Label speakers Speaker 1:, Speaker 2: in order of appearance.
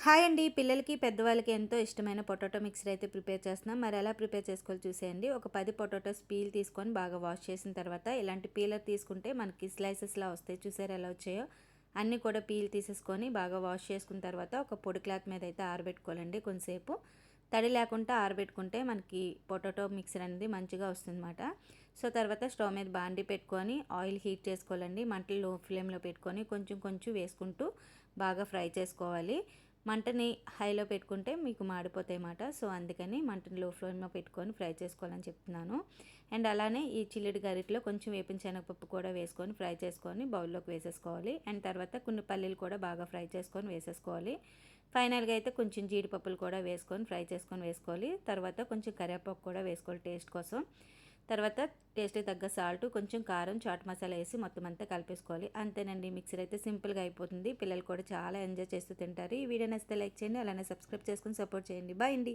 Speaker 1: Hi అండి. పిల్లలకి, పెద్దవాళ్ళకి ఎంతో ఇష్టమైన పొటాటో మిక్సర్ అయితే ప్రిపేర్ చేస్తున్నాం. మరి ఎలా ప్రిపేర్ చేసుకోవాలో చూసేయండి. ఒక 10 పొటాటోస్ పీల్ తీసుకొని బాగా వాష్ చేసిన తర్వాత ఇలాంటి పీలర్ తీసుకుంటే మనకి స్లైసెస్‌లా వస్తాయి. చూసారా ఎలా వచ్చాయో? అన్నీ కూడా పీల్ తీసేసుకొని బాగా వాష్ చేసుకున్న తర్వాత ఒక పొడి క్లాత్ మీద అయితే ఆరబెట్టుకోవాలండి కొంతసేపు. తడి లేకుండా ఆరబెట్టుకుంటే మనకి పొటాటో మిక్సర్ అనేది మంచిగా వస్తుందన్నమాట. సో, తర్వాత స్టవ్ మీద బాండీ పెట్టుకొని ఆయిల్ హీట్ చేసుకోవాలండి. మంటలు లో ఫ్లేమ్‌లో పెట్టుకొని కొంచెం కొంచెం వేసుకుంటూ బాగా ఫ్రై చేసుకోవాలి. మంటని హైలో పెట్టుకుంటే మీకు మాడిపోతాయన్నమాట. సో, అందుకని మంటని లో ఫ్లేమ్‌లో పెట్టుకొని ఫ్రై చేసుకోవాలని చెప్తున్నాను. అండ్ అలానే ఈ చిల్లిడి గరిటెలో కొంచెం వేపిన శనగపప్పు కూడా వేసుకొని ఫ్రై చేసుకొని బౌల్లోకి వేసేసుకోవాలి. అండ్ తర్వాత కొన్ని పల్లీలు కూడా బాగా ఫ్రై చేసుకొని వేసేసుకోవాలి. ఫైనల్‌గా అయితే కొంచెం జీడిపప్పులు కూడా వేసుకొని ఫ్రై చేసుకొని వేసుకోవాలి. తర్వాత కొంచెం కరివేపాకు కూడా వేసుకోవాలి టేస్ట్ కోసం. తర్వాత టేస్ట్‌కి తగ్గ సాల్ట్, కొంచెం కారం, చాట్ మసాలా వేసి మొత్తం అంతా కలిపేసుకోవాలి. అంతేనండి, మిక్సర్ అయితే సింపుల్‌గా అయిపోతుంది. పిల్లలు కూడా చాలా ఎంజాయ్ చేస్తూ తింటారు. ఈ వీడియో నచ్చితే లైక్ చేయండి. అలానే సబ్స్క్రైబ్ చేసుకొని సపోర్ట్ చేయండి. బాయ్ అండి.